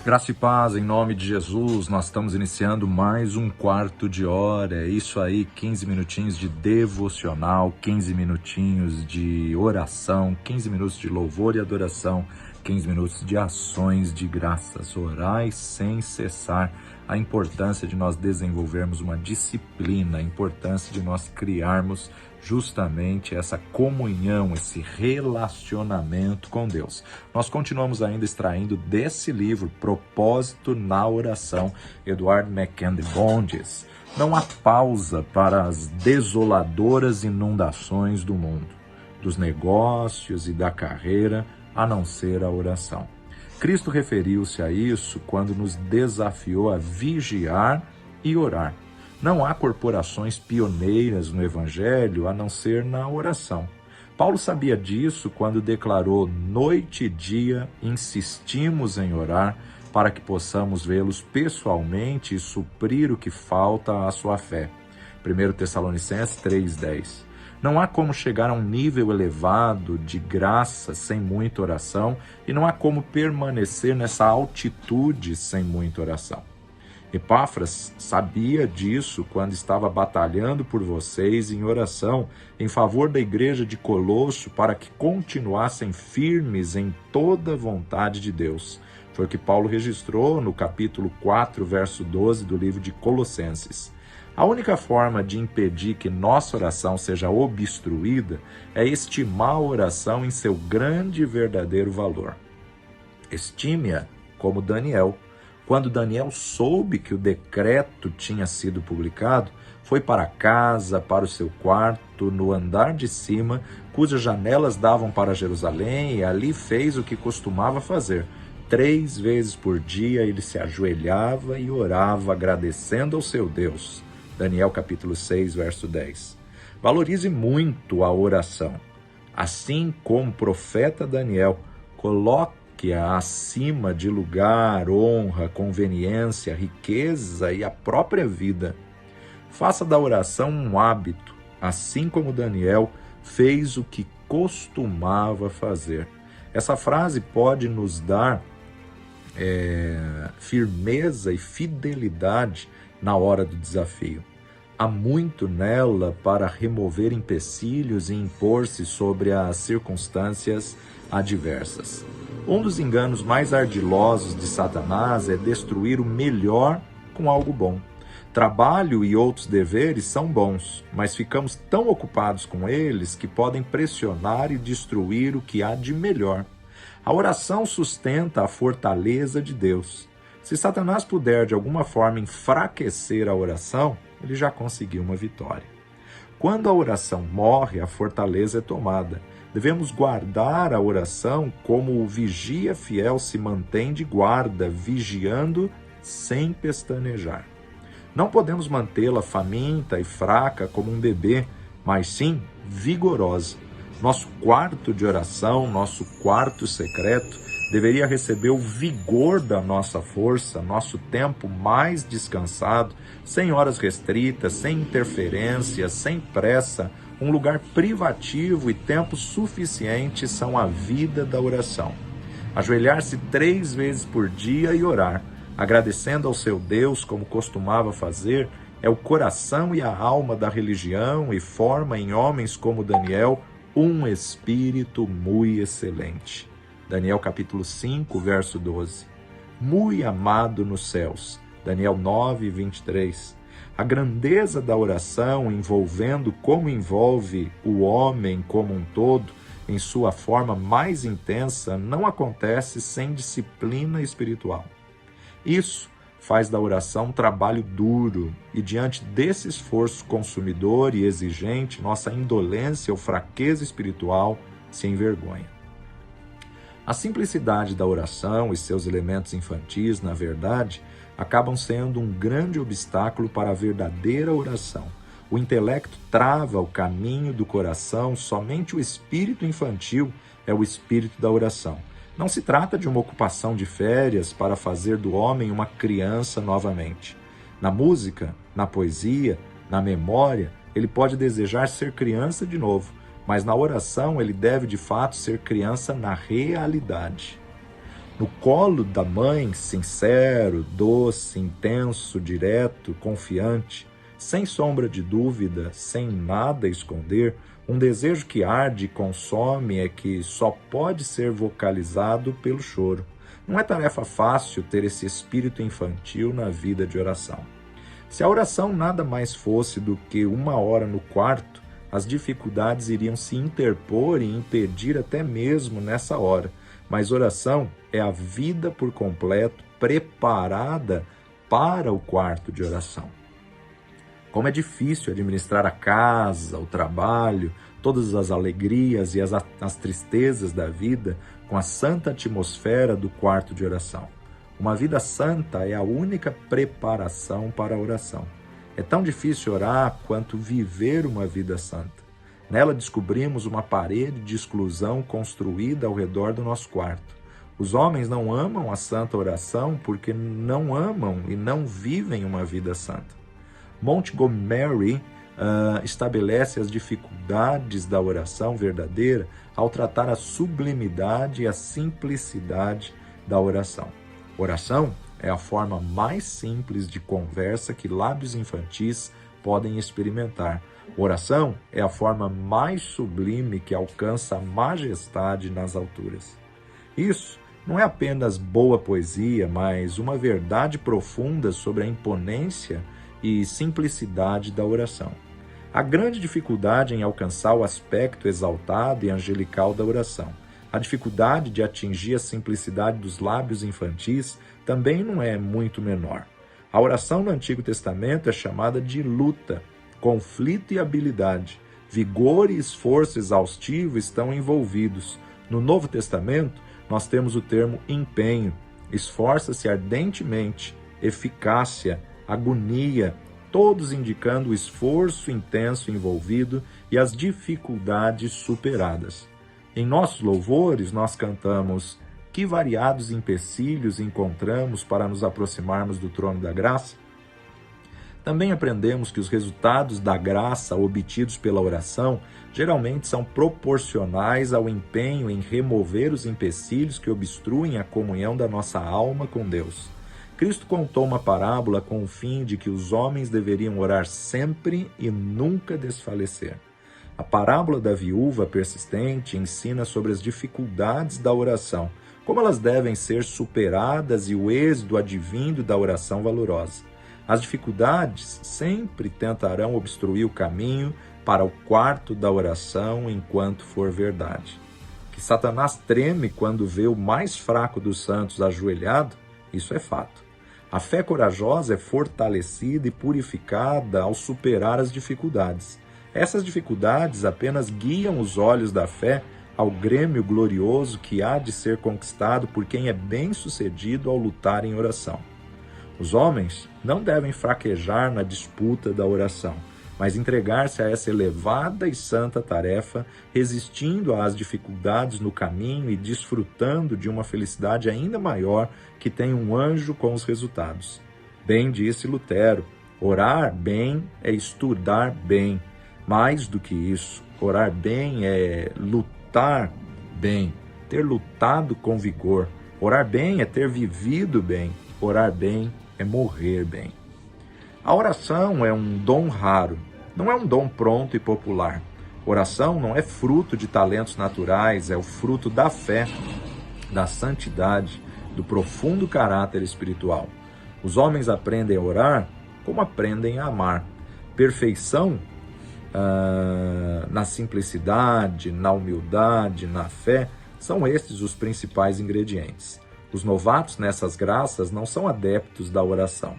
Graça e paz, em nome de Jesus, nós estamos iniciando mais um quarto de hora, é isso aí, 15 minutinhos de devocional, 15 minutinhos de oração, 15 minutos de louvor e adoração, 15 minutos de ações de graças, orai sem cessar. A importância de nós desenvolvermos uma disciplina, a importância de nós criarmos justamente essa comunhão, esse relacionamento com Deus. Nós continuamos ainda extraindo desse livro, Propósito na Oração, Edward McKenzie Bondes. Não há pausa para as desoladoras inundações do mundo, dos negócios e da carreira, a não ser a oração. Cristo referiu-se a isso quando nos desafiou a vigiar e orar. Não há corporações pioneiras no Evangelho a não ser na oração. Paulo sabia disso quando declarou: noite e dia insistimos em orar para que possamos vê-los pessoalmente e suprir o que falta à sua fé. 1 Tessalonicenses 3:10. Não há como chegar a um nível elevado de graça sem muita oração e não há como permanecer nessa altitude sem muita oração. Epáfras sabia disso quando estava batalhando por vocês em oração em favor da igreja de Colosso para que continuassem firmes em toda a vontade de Deus. Foi o que Paulo registrou no capítulo 4, verso 12 do livro de Colossenses. A única forma de impedir que nossa oração seja obstruída é estimar a oração em seu grande e verdadeiro valor. Estime-a como Daniel. Quando Daniel soube que o decreto tinha sido publicado, foi para casa, para o seu quarto, no andar de cima, cujas janelas davam para Jerusalém, e ali fez o que costumava fazer. 3 vezes por dia ele se ajoelhava e orava, agradecendo ao seu Deus. Daniel capítulo 6, verso 10. Valorize muito a oração. Assim como o profeta Daniel, coloque-a acima de lugar, honra, conveniência, riqueza e a própria vida. Faça da oração um hábito, assim como Daniel fez o que costumava fazer. Essa frase pode nos dar firmeza e fidelidade na hora do desafio. Há muito nela para remover empecilhos e impor-se sobre as circunstâncias adversas. Um dos enganos mais ardilosos de Satanás é destruir o melhor com algo bom. Trabalho e outros deveres são bons, mas ficamos tão ocupados com eles que podem pressionar e destruir o que há de melhor. A oração sustenta a fortaleza de Deus. Se Satanás puder de alguma forma enfraquecer a oração, ele já conseguiu uma vitória. Quando a oração morre, a fortaleza é tomada. Devemos guardar a oração como o vigia fiel se mantém de guarda, vigiando sem pestanejar. Não podemos mantê-la faminta e fraca como um bebê, mas sim vigorosa. Nosso quarto de oração, nosso quarto secreto, deveria receber o vigor da nossa força, nosso tempo mais descansado, sem horas restritas, sem interferências, sem pressa. Um lugar privativo e tempo suficiente são a vida da oração. Ajoelhar-se 3 vezes por dia e orar, agradecendo ao seu Deus como costumava fazer, é o coração e a alma da religião e forma em homens como Daniel um espírito muito excelente. Daniel capítulo 5, verso 12. Muito amado nos céus. Daniel 9, 23. A grandeza da oração, envolvendo como envolve o homem como um todo, em sua forma mais intensa, não acontece sem disciplina espiritual. Isso faz da oração um trabalho duro, e diante desse esforço consumidor e exigente, nossa indolência ou fraqueza espiritual se envergonha. A simplicidade da oração e seus elementos infantis, na verdade, acabam sendo um grande obstáculo para a verdadeira oração. O intelecto trava o caminho do coração, somente o espírito infantil é o espírito da oração. Não se trata de uma ocupação de férias para fazer do homem uma criança novamente. Na música, na poesia, na memória, ele pode desejar ser criança de novo, mas na oração ele deve de fato ser criança na realidade. No colo da mãe, sincero, doce, intenso, direto, confiante, sem sombra de dúvida, sem nada a esconder, um desejo que arde e consome é que só pode ser vocalizado pelo choro. Não é tarefa fácil ter esse espírito infantil na vida de oração. Se a oração nada mais fosse do que 1 hora no quarto, as dificuldades iriam se interpor e impedir até mesmo nessa hora. Mas oração é a vida por completo preparada para o quarto de oração. Como é difícil administrar a casa, o trabalho, todas as alegrias e as tristezas da vida com a santa atmosfera do quarto de oração. Uma vida santa é a única preparação para a oração. É tão difícil orar quanto viver uma vida santa. Nela descobrimos uma parede de exclusão construída ao redor do nosso quarto. Os homens não amam a santa oração porque não amam e não vivem uma vida santa. Montgomery estabelece as dificuldades da oração verdadeira ao tratar a sublimidade e a simplicidade da oração. Oração é a forma mais simples de conversa que lábios infantis podem experimentar. Oração é a forma mais sublime que alcança a majestade nas alturas. Isso não é apenas boa poesia, mas uma verdade profunda sobre a imponência e simplicidade da oração. A grande dificuldade em alcançar o aspecto exaltado e angelical da oração. A dificuldade de atingir a simplicidade dos lábios infantis também não é muito menor. A oração no Antigo Testamento é chamada de luta, conflito e habilidade. Vigor e esforço exaustivo estão envolvidos. No Novo Testamento, nós temos o termo empenho. Esforça-se ardentemente, eficácia, agonia, todos indicando o esforço intenso envolvido e as dificuldades superadas. Em nossos louvores, nós cantamos: que variados empecilhos encontramos para nos aproximarmos do trono da graça? Também aprendemos que os resultados da graça obtidos pela oração geralmente são proporcionais ao empenho em remover os empecilhos que obstruem a comunhão da nossa alma com Deus. Cristo contou uma parábola com o fim de que os homens deveriam orar sempre e nunca desfalecer. A parábola da viúva persistente ensina sobre as dificuldades da oração, como elas devem ser superadas e o êxito advindo da oração valorosa. As dificuldades sempre tentarão obstruir o caminho para o quarto da oração enquanto for verdade. Que Satanás treme quando vê o mais fraco dos santos ajoelhado, isso é fato. A fé corajosa é fortalecida e purificada ao superar as dificuldades. Essas dificuldades apenas guiam os olhos da fé ao grêmio glorioso que há de ser conquistado por quem é bem-sucedido ao lutar em oração. Os homens não devem fraquejar na disputa da oração, mas entregar-se a essa elevada e santa tarefa, resistindo às dificuldades no caminho e desfrutando de uma felicidade ainda maior que tem um anjo com os resultados. Bem disse Lutero, orar bem é estudar bem. Mais do que isso, orar bem é lutar bem, ter lutado com vigor. Orar bem é ter vivido bem. Orar bem é morrer bem. A oração é um dom raro, não é um dom pronto e popular. Oração não é fruto de talentos naturais, é o fruto da fé, da santidade, do profundo caráter espiritual. Os homens aprendem a orar como aprendem a amar. Perfeição na simplicidade, na humildade, na fé, são estes os principais ingredientes. Os novatos nessas graças não são adeptos da oração.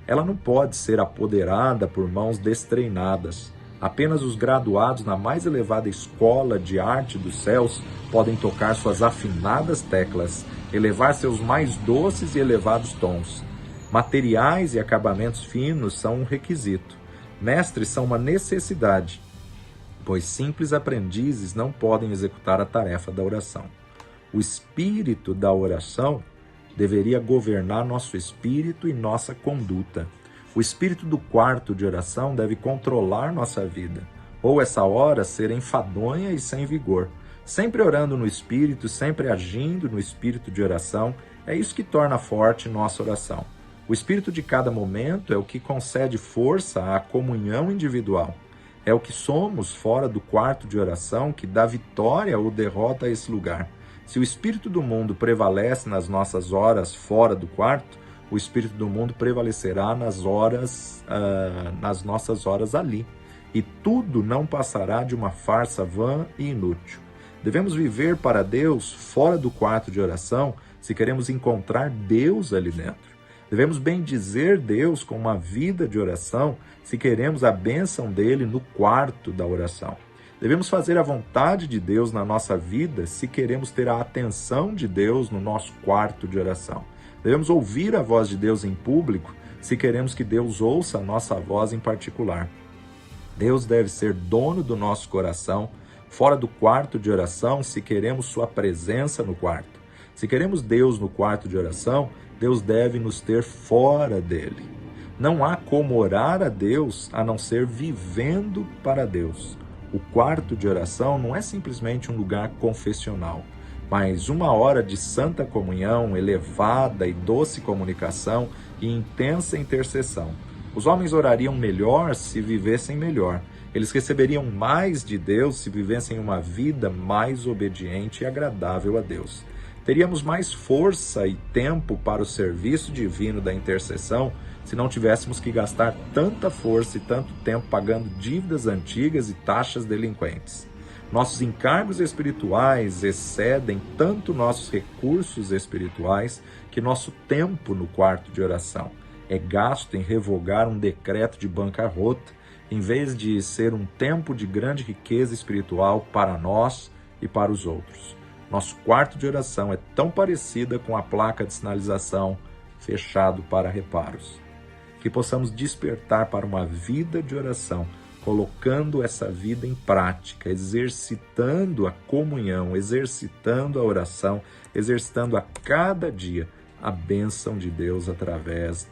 Ela não pode ser apoderada por mãos destreinadas. Apenas os graduados na mais elevada escola de arte dos céus podem tocar suas afinadas teclas, elevar seus mais doces e elevados tons. Materiais e acabamentos finos são um requisito. Mestres são uma necessidade, pois simples aprendizes não podem executar a tarefa da oração. O espírito da oração deveria governar nosso espírito e nossa conduta. O espírito do quarto de oração deve controlar nossa vida, ou essa hora ser enfadonha e sem vigor. sempre orando no Espírito, sempre agindo no espírito de oração. É isso que torna forte nossa oração. O espírito de cada momento é o que concede força à comunhão individual. É o que somos fora do quarto de oração que dá vitória ou derrota a esse lugar. Se o espírito do mundo prevalece nas nossas horas fora do quarto, o espírito do mundo prevalecerá nas nossas horas ali. E tudo não passará de uma farsa vã e inútil. Devemos viver para Deus fora do quarto de oração se queremos encontrar Deus ali dentro. Devemos bendizer Deus com uma vida de oração se queremos a bênção dele no quarto da oração. Devemos fazer a vontade de Deus na nossa vida se queremos ter a atenção de Deus no nosso quarto de oração. Devemos ouvir a voz de Deus em público se queremos que Deus ouça a nossa voz em particular. Deus deve ser dono do nosso coração fora do quarto de oração se queremos sua presença no quarto. Se queremos Deus no quarto de oração, Deus deve nos ter fora dele. Não há como orar a Deus a não ser vivendo para Deus. O quarto de oração não é simplesmente um lugar confessional, mas uma hora de santa comunhão, elevada e doce comunicação e intensa intercessão. Os homens orariam melhor se vivessem melhor. Eles receberiam mais de Deus se vivessem uma vida mais obediente e agradável a Deus. Teríamos mais força e tempo para o serviço divino da intercessão se não tivéssemos que gastar tanta força e tanto tempo pagando dívidas antigas e taxas delinquentes. Nossos encargos espirituais excedem tanto nossos recursos espirituais que nosso tempo no quarto de oração é gasto em revogar um decreto de bancarrota, em vez de ser um tempo de grande riqueza espiritual para nós e para os outros. Nosso quarto de oração é tão parecida com a placa de sinalização fechado para reparos. Que possamos despertar para uma vida de oração, colocando essa vida em prática, exercitando a comunhão, exercitando a oração, exercitando a cada dia a bênção de Deus através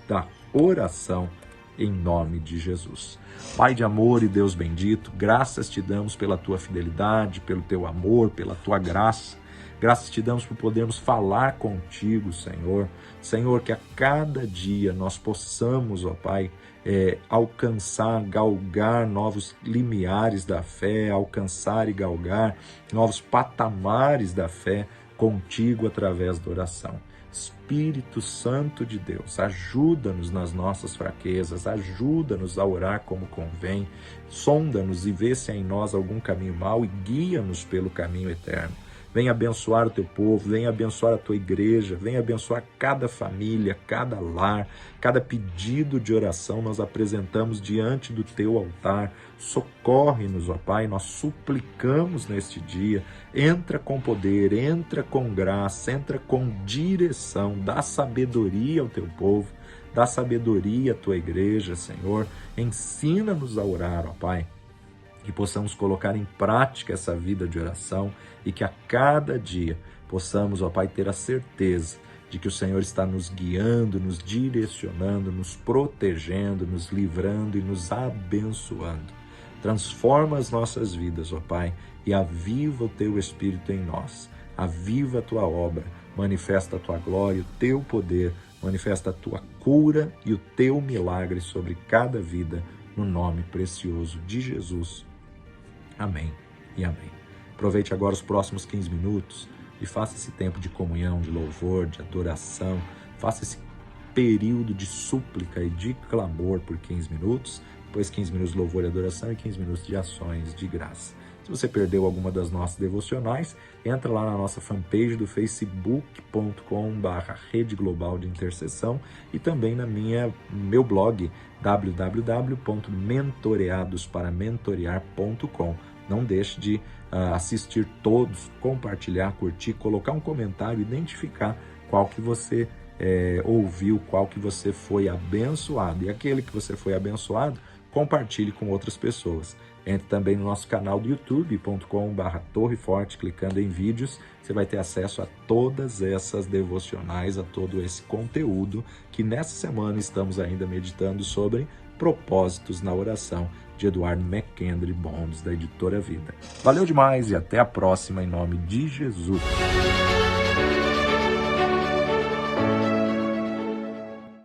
da oração em nome de Jesus. Pai de amor e Deus bendito, graças te damos pela tua fidelidade, pelo teu amor, pela tua graça. Graças te damos por podermos falar contigo, Senhor. Senhor, que a cada dia nós possamos, ó Pai, alcançar, galgar novos limiares da fé, alcançar e galgar novos patamares da fé contigo através da oração. Espírito Santo de Deus, ajuda-nos nas nossas fraquezas, ajuda-nos a orar como convém, sonda-nos e vê se há em nós algum caminho mau e guia-nos pelo caminho eterno. Venha abençoar o teu povo, venha abençoar a tua igreja, venha abençoar cada família, cada lar, cada pedido de oração nós apresentamos diante do teu altar. Socorre-nos, ó Pai, nós suplicamos neste dia. Entra com poder, entra com graça, entra com direção, dá sabedoria ao teu povo, dá sabedoria à tua igreja, Senhor. Ensina-nos a orar, ó Pai. Que possamos colocar em prática essa vida de oração e que a cada dia possamos, ó Pai, ter a certeza de que o Senhor está nos guiando, nos direcionando, nos protegendo, nos livrando e nos abençoando. Transforma as nossas vidas, ó Pai, e aviva o teu Espírito em nós. Aviva a tua obra, manifesta a tua glória, o teu poder, manifesta a tua cura e o teu milagre sobre cada vida, no nome precioso de Jesus. Amém e amém. Aproveite agora os próximos 15 minutos e faça esse tempo de comunhão, de louvor, de adoração. Faça esse período de súplica e de clamor por 15 minutos. Depois 15 minutos de louvor e adoração e 15 minutos de ações de graça. Se você perdeu alguma das nossas devocionais, entra lá na nossa fanpage do facebook.com/Rede Global de Intercessão e também na meu blog www.mentoreadospara-mentorear.com. Não deixe de assistir todos, compartilhar, curtir, colocar um comentário, identificar qual que você ouviu, qual que você foi abençoado. E aquele que você foi abençoado, compartilhe com outras pessoas. Entre também no nosso canal do youtube.com/torreforte, clicando em vídeos, você vai ter acesso a todas essas devocionais, a todo esse conteúdo que nessa semana estamos ainda meditando sobre propósitos na oração de Eduardo McKendry Bonds, da Editora Vida. Valeu demais e até a próxima, em nome de Jesus.